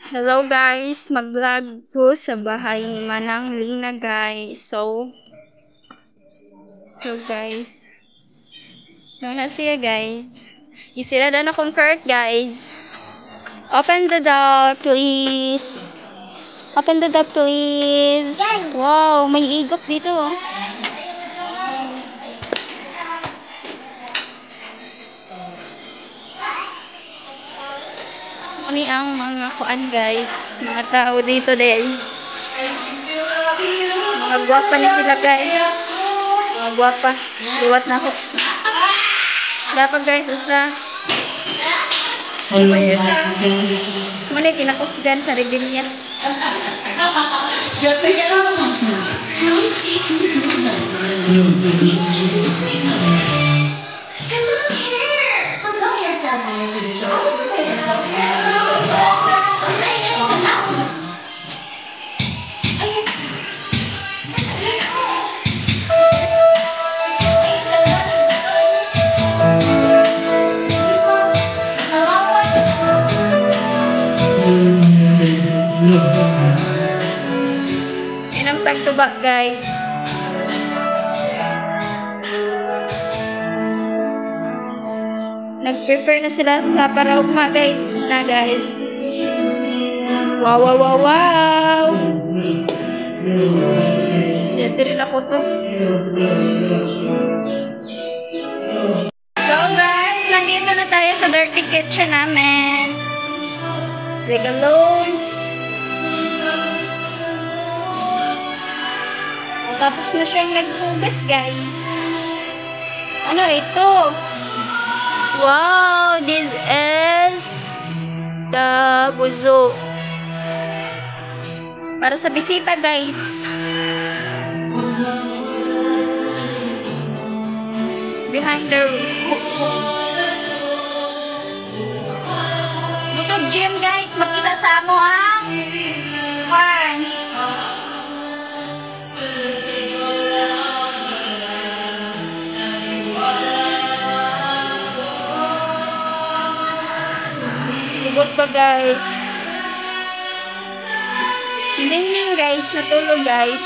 Hello guys, mag-vlog ko sa bahay ni Manang Lina guys. So guys, nung na siya guys. Isira na akong cart guys. Open the door please. Open the door please. Wow, may igop dito. Ano ang mga kuan guys, mga tao dito guys. Mga gwapa na sila guys. Mga gwapa. Liwat na ako. Dapat guys, usa. Muna kinakusgan sa reginya. Inang tagtubak guys. Nag-prepare na sila sa paraugma guys. Na guys. Wow, wow, wow, wow. Dito rin ako to. So guys, nandito na tayo sa dirty kitchen namin. Regalons. Tapos na siyang naghugas guys. Ano ito? Wow, this is the buzo. Para sa bisita guys. Behind the Butog gym guys, makita sa amo ang farm. Hugot pa guys. Si Ningning guys, natulog guys.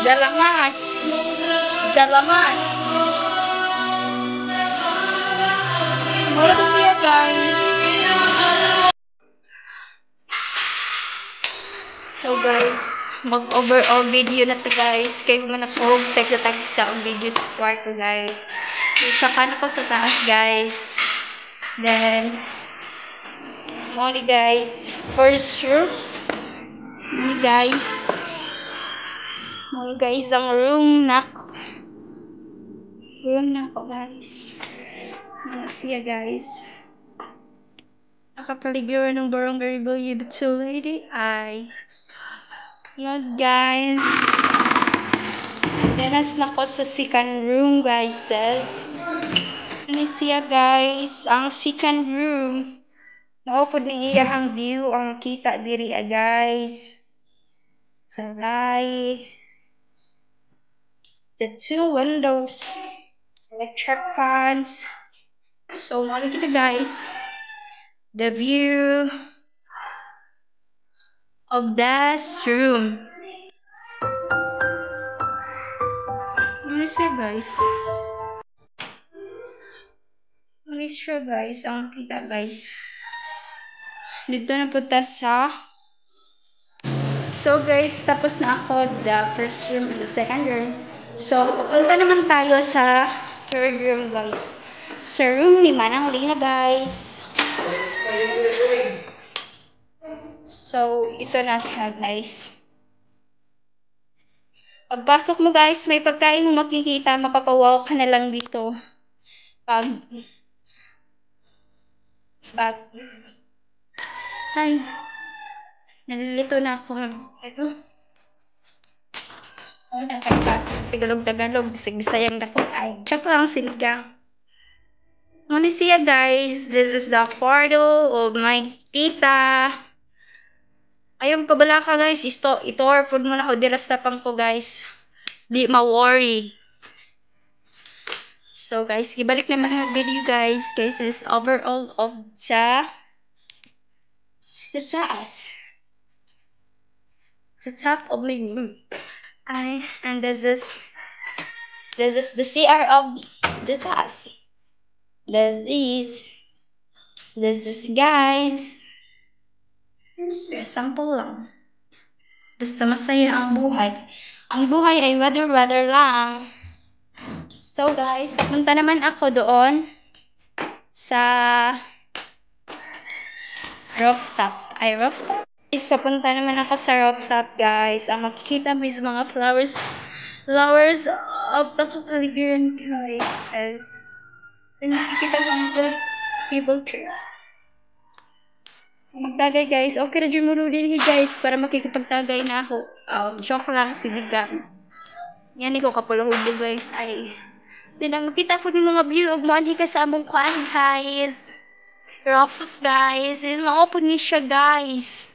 Jalamas. Jalamas. Mura to siya guys. So guys, mag-overall video na to guys. Kayo nga na po, tag-tag sa video sa kwarto guys. Saka na ko sa taas guys. Then, morning guys. First room. Morning guys. Morning guys, ang room na ko. Room na ko guys. Ano siya guys. Nakapaligiran ng barangay beautiful lady ay yan guys. Denas na ko sa second room guys. Ano siya guys. Ang second room. Naupod ni iyahang view. Ang kita diri guys. Saray. The two windows. Electric fans. So, mali kita guys. The view of this room. Ano siya guys? Ano siya guys? Ang kita guys. Dito na punta sa So guys, tapos na ako the first room and the second room. So, pupunta naman tayo sa third room guys. Sa room ni Manang Lina guys. So, ito na siya guys. Pagpasok mo guys, may pagkain mo makikita, mapapawaw ka na lang dito. Ay, nalilito na ako. Ito. Tagalog, Bisayang dako. Ay, tsaka lang siligang. Ano siya guys, this is the kwarto of my tita. Ayun kabala ka guys, ito orpod mo na ako dirastapang ko guys. di ma-worry. So guys, ibalik naman ang video guys. Guys, is overall of the taas. The top of my room. And this is the CR of the taas. This is guys. Sample lang. Basta masaya ang buhay. Ang buhay ay weather lang. So guys, papunta naman ako doon sa rooftop. Rooftop? Is papunta naman ako sa rooftop guys. Ang makikita mo is mga flowers of the kapaligiran guys. And nakikita mo ang table chairs. Magtagay guys. Okay na dyan mo rin guys para makikipagtagay na ako. Joke lang, sinigang. Yan ko kapulahubo guys. Ay. Then ang makita ko din mga view og maanhi ka sa among kuan guys. Rooftop guys. Is ma-open ni siya guys.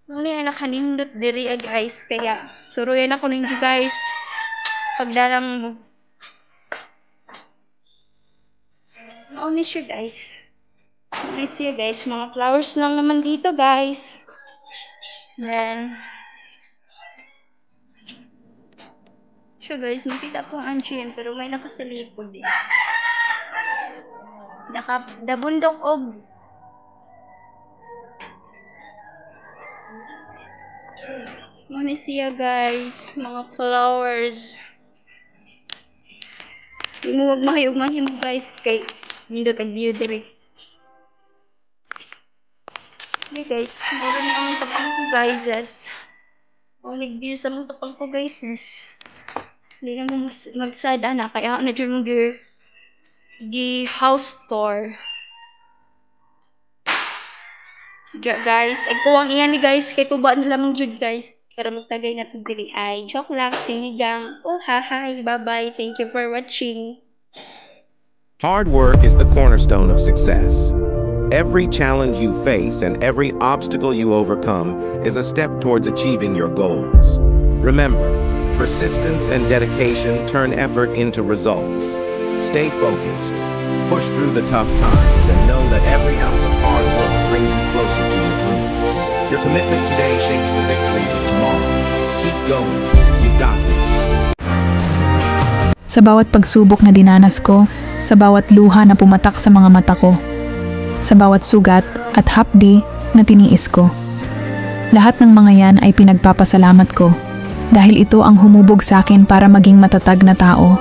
Nung ay nakanindot diri guys. Kaya suruyan ako ninyo guys. Pagdalang mo. Mauni siya guys. Nice siya guys. Mga flowers lang naman dito guys. Then siya guys, makita po ang gym pero may nakasalipod eh. Dabundok og Mauni siya guys. Mga flowers. Hindi mo magmahayog mo guys kay nindot ang view diri. Okay guys, mura na ang tapang ko guys. Only view sa mga tapang ko guys. Hindi na mo magsada na. Kaya na dyan mo di house tour. Guys, agkuwang iyan ni guys. Kaya tuba na lamang dyan guys. Para magtagay na ito dili ay. Joke lang, sinigang. Oh, hi. Bye-bye. Thank you for watching. Hard work is the cornerstone of success. Every challenge you face and every obstacle you overcome is a step towards achieving your goals. Remember, persistence and dedication turn effort into results. Stay focused, push through the tough times, and know that every ounce of hard work brings you closer to your dreams. Your commitment today shapes the victories of tomorrow. Keep going. You got this. Sa bawat pagsubok na dinanas ko, sa bawat luha na pumatak sa mga mata ko, sa bawat sugat at hapdi na tiniis ko. Lahat ng mga yan ay pinagpapasalamat ko dahil ito ang humubog sa akin para maging matatag na tao.